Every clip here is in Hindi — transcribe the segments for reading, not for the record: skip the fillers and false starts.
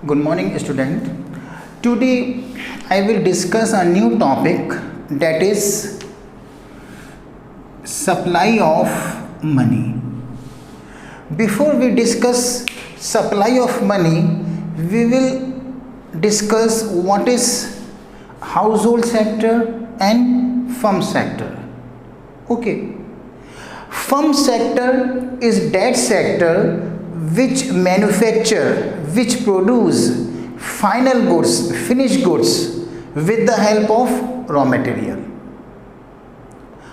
Good morning, student. Today I will discuss a new topic, that is supply of money. Before we discuss supply of money, we will discuss what is household sector and firm sector. Okay. Firm sector is that sector which manufacture, which produce final goods, finished goods with the help of raw material.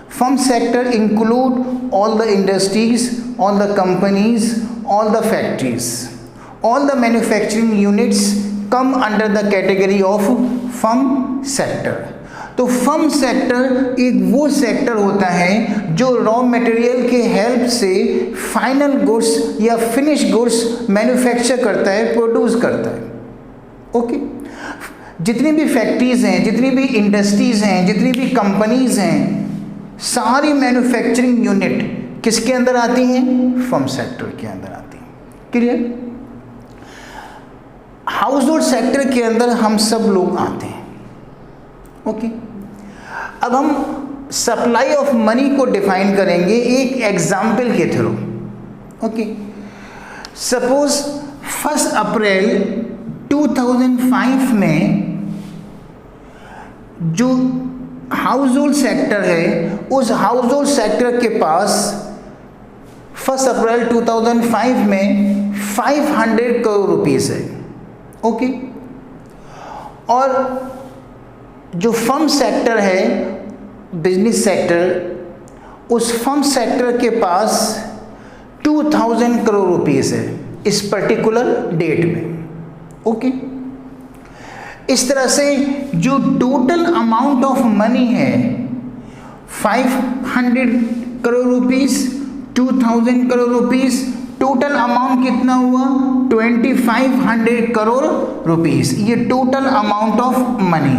Firm sector include all the industries, all the companies, all the factories. All the manufacturing units come under the category of firm sector. तो फर्म सेक्टर एक वो सेक्टर होता है जो रॉ मटेरियल के हेल्प से फाइनल गुड्स या फिनिश गुड्स मैन्युफैक्चर करता है, प्रोड्यूस करता है. ओके. जितनी भी फैक्ट्रीज हैं, जितनी भी इंडस्ट्रीज हैं, जितनी भी कंपनीज हैं, सारी मैन्युफैक्चरिंग यूनिट किसके अंदर आती हैं? फर्म सेक्टर के अंदर आती हैं. क्लियर? हाउस होल्ड सेक्टर के अंदर हम सब लोग आते हैं. ओके. अब हम सप्लाई ऑफ मनी को डिफाइन करेंगे एक एग्जाम्पल के थ्रू. ओके. सपोज 1 अप्रैल 2005 में जो हाउस होल्ड सेक्टर है, उस हाउस होल्ड सेक्टर के पास 1 अप्रैल 2005 में 500 करोड़ रुपीस है. ओके. और जो फर्म सेक्टर है, बिजनेस सेक्टर, उस फर्म सेक्टर के पास 2000 करोड़ रुपीस है इस पर्टिकुलर डेट में. ओके. इस तरह से जो टोटल अमाउंट ऑफ मनी है 500 crore rupees, 2000 crore rupees, total amount कितना हुआ? 2500 करोड़ रुपीस. ये total amount of money.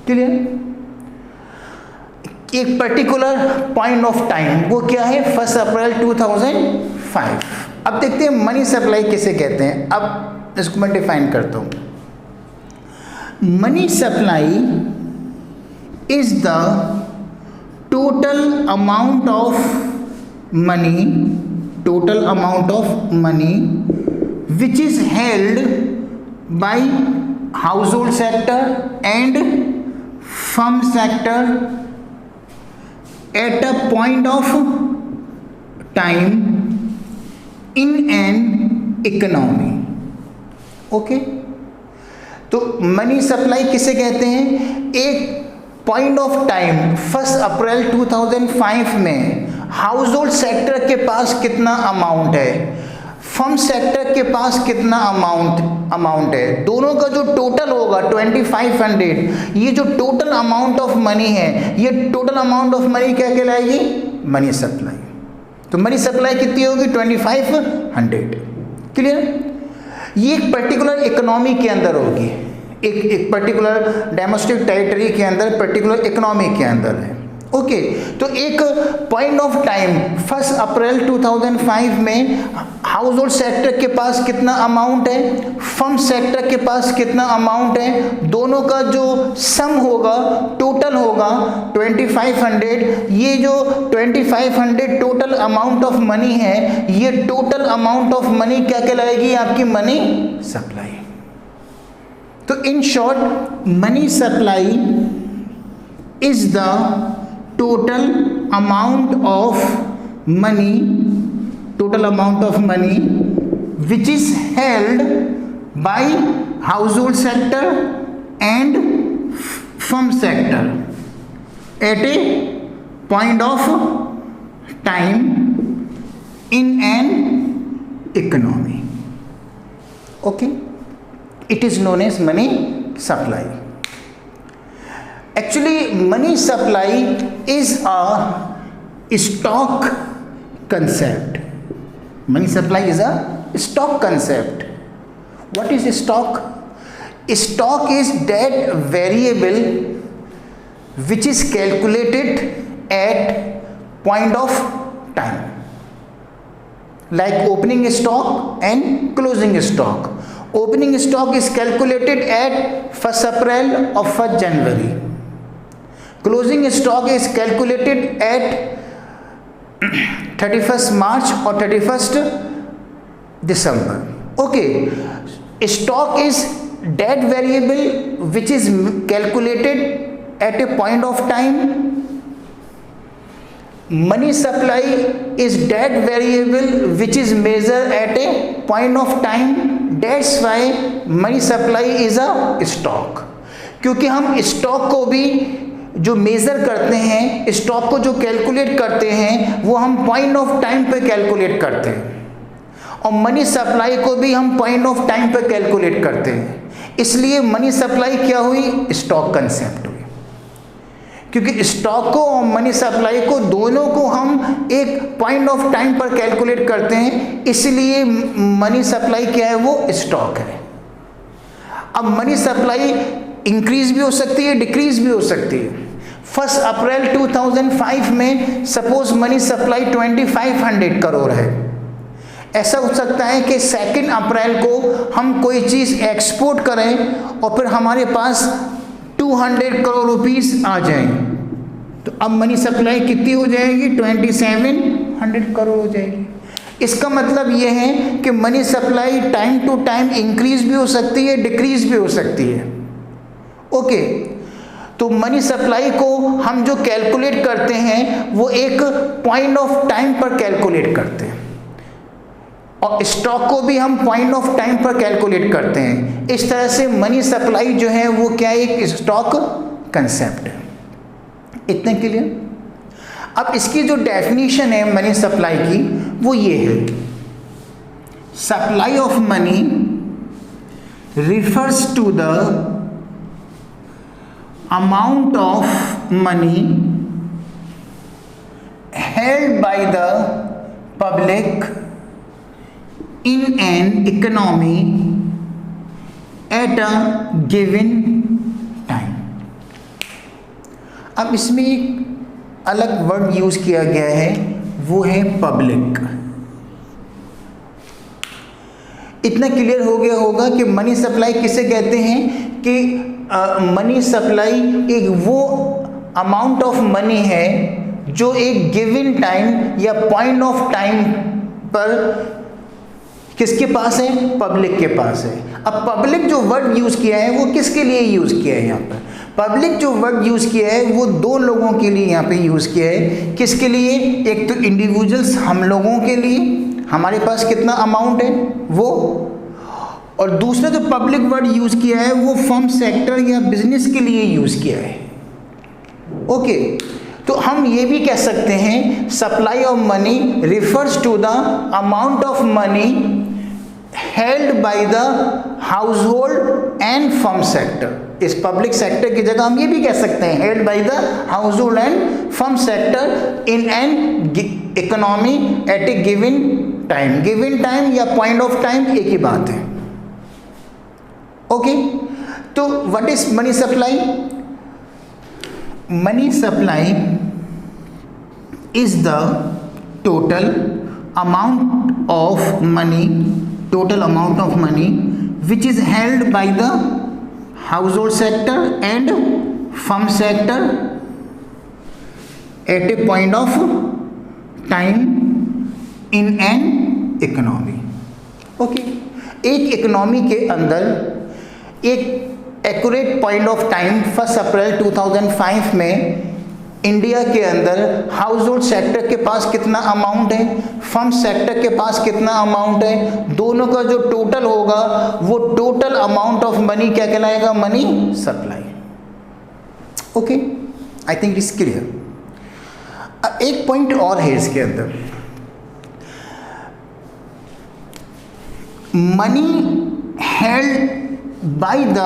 Clear? एक पर्टिकुलर पॉइंट ऑफ टाइम, वो क्या है? 1 अप्रैल 2005. अब देखते हैं मनी सप्लाई किसे कहते हैं. अब इसको मैं डिफाइन करता हूं. Money supply is the total amount of money, total amount of money which is held by house hold sector and firm sector at a point of time in an economy. Okay. तो मनी सप्लाई किसे कहते हैं? एक पॉइंट ऑफ टाइम 1 अप्रैल 2005 में हाउस होल्ड सेक्टर के पास कितना अमाउंट है, फर्म सेक्टर के पास कितना अमाउंट है, दोनों का जो टोटल होगा 2500. ये जो टोटल अमाउंट ऑफ मनी है, ये टोटल अमाउंट ऑफ मनी क्या कहलाएगी? Money supply. तो मनी सप्लाई कितनी होगी? 2500. क्लियर? ये एक पर्टिकुलर इकोनॉमी के अंदर होगी, एक पर्टिकुलर डेमोस्ट्रेटिव टेरिटरी के अंदर, पर्टिकुलर इकोनॉमी के अंदर है. ओके. तो एक पॉइंट ऑफ टाइम 1 अप्रैल 2005 में हाउस होल्ड सेक्टर के पास कितना अमाउंट है, फर्म सेक्टर के पास कितना अमाउंट है, दोनों का जो सम होगा, टोटल होगा 2500. ये जो 2500 टोटल अमाउंट ऑफ मनी है, ये टोटल अमाउंट ऑफ मनी क्या कहलाएगी? आपकी मनी सप्लाई. तो in short money supply is the total amount of money which is held by household sector and firm sector at a point of time in an economy. Okay. It is known as money supply. Actually, money supply is a stock concept. Money supply is a stock concept. What is stock? Stock is that variable which is calculated at point of time. like opening stock and closing stock. Opening stock is calculated at 1 April और 1 January. Closing stock is calculated at 31 March और 31 December. Okay, stock is date variable which is calculated at a point of time. Money supply is debt variable which is measured at a point of time. That's why money supply is a stock. क्योंकि हम स्टॉक को भी जो मेज़र करते हैं, स्टॉक को जो कैलकुलेट करते हैं, वो हम पॉइंट ऑफ टाइम पे कैलकुलेट करते हैं, और मनी सप्लाई को भी हम पॉइंट ऑफ टाइम पे कैलकुलेट करते हैं। इसलिए मनी सप्लाई क्या हुई? स्टॉक कंसेप्ट हुई। क्योंकि स्टॉक को और मनी सप्लाई को दोनों को हम एक पॉइंट ऑफ टाइम पर कैलकुलेट करते हैं, इसलिए मनी सप्लाई क्या है? वो स्टॉक है। अब मनी सप्लाई इंक्रीज भी हो सकती है, डिक्रीज भी हो सकती है। 1 अप्रैल 2005 में सपोज मनी सप्लाई 2500 करोड़ है। ऐसा हो सकता है कि 2 अप्रैल को हम कोई चीज़ एक्सपोर्ट करें और फिर हमारे पास 200 करोड़ रुपीस आ जाए, तो अब मनी सप्लाई कितनी हो जाएगी? 2700 करोड़ हो जाएगी। इसका मतलब ये है कि money supply time to time increase भी हो सकती है, डिक्रीज भी हो सकती है। ओके, तो मनी सप्लाई को हम जो कैलकुलेट करते हैं वो एक पॉइंट ऑफ टाइम पर कैलकुलेट करते हैं, और स्टॉक को भी हम पॉइंट ऑफ टाइम पर कैलकुलेट करते हैं। इस तरह से मनी सप्लाई जो है वो क्या, एक स्टॉक कंसेप्ट है। इतने के लिए अब इसकी जो डेफिनेशन है मनी सप्लाई की वो ये है, supply of money refers to the amount of money held by the public in an economy at a given time। अब इसमें एक अलग वर्ड यूज किया गया है, वो है पब्लिक। इतना क्लियर हो गया होगा कि मनी सप्लाई किसे कहते हैं, कि मनी सप्लाई एक वो अमाउंट ऑफ मनी है जो एक गिवन टाइम या पॉइंट ऑफ टाइम पर किसके पास है? पब्लिक के पास है। अब पब्लिक जो वर्ड यूज किया है वो किसके लिए यूज किया है? यहाँ पर पब्लिक जो वर्ड यूज किया है वो दो लोगों के लिए यहाँ पे यूज किया है। किसके लिए? एक तो इंडिविजुअल्स, हम लोगों के लिए, हमारे पास कितना अमाउंट है वो, और दूसरा जो पब्लिक वर्ड यूज किया है वो फर्म सेक्टर या बिजनेस के लिए यूज किया है। ओके, तो हम ये भी कह सकते हैं supply of money refers to the amount of money held by the household and firm sector. इस पब्लिक सेक्टर की जगह हम ये भी कह सकते हैं held by the household and firm sector in an economy at a given time. Given time या पॉइंट ऑफ टाइम एक ही बात है। ओके, तो what is money supply? Money supply is the total amount of money which is held by the household sector and firm sector at a point of time in an economy। Okay, एक इकोनॉमी के अंदर एक एक्यूरेट पॉइंट ऑफ टाइम 1 अप्रैल 2005 में इंडिया के अंदर हाउस होल्ड सेक्टर के पास कितना अमाउंट है, फर्म सेक्टर के पास कितना अमाउंट है, दोनों का जो टोटल होगा वो टोटल अमाउंट ऑफ मनी क्या कहलाएगा? Money supply. Okay, I think it is clear. एक पॉइंट और है इसके अंदर, money held by the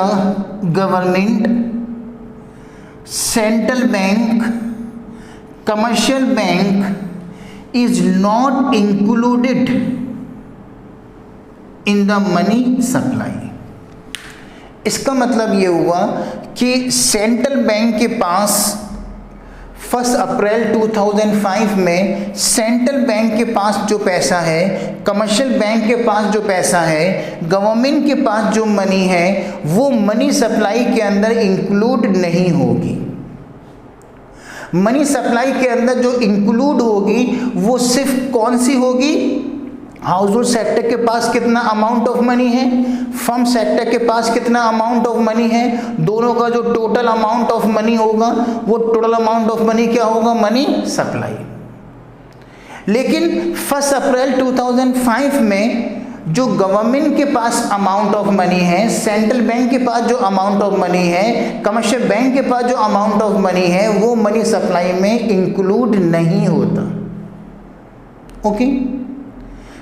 government, central bank, commercial bank is not included in the money supply. इसका मतलब ये हुआ कि सेंट्रल बैंक के पास 1 अप्रैल 2005 में सेंट्रल बैंक के पास जो पैसा है, कमर्शियल बैंक के पास जो पैसा है, गवर्नमेंट के पास जो मनी है, वो मनी सप्लाई के अंदर इंक्लूड नहीं होगी। मनी सप्लाई के अंदर जो इंक्लूड होगी वो सिर्फ कौन सी होगी? हाउस होल्ड सेक्टर के पास कितना अमाउंट ऑफ मनी है, फर्म सेक्टर के पास कितना अमाउंट ऑफ मनी है, दोनों का जो टोटल अमाउंट ऑफ मनी होगा वो टोटल अमाउंट ऑफ मनी क्या होगा? Money supply. लेकिन 1 अप्रैल 2005 में जो गवर्नमेंट के पास अमाउंट ऑफ मनी है, सेंट्रल बैंक के पास जो अमाउंट ऑफ मनी है, कमर्शियल बैंक के पास जो अमाउंट ऑफ मनी है, वो मनी सप्लाई में इंक्लूड नहीं होता। ओके,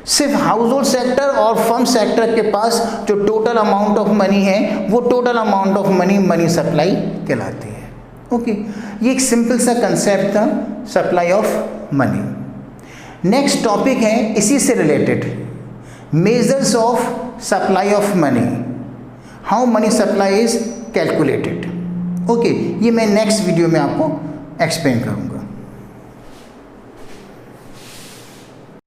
सिर्फ हाउस होल्ड सेक्टर और फर्म सेक्टर के पास जो टोटल अमाउंट ऑफ मनी है वो total amount of money money supply कहलाती है। ओके, ये एक सिंपल सा कंसेप्ट था supply of money. Next topic है इसी से related, measures of supply of money, how many supply is calculated. Okay, ये मैं नेक्स्ट वीडियो में आपको एक्सप्लेन करूँगा।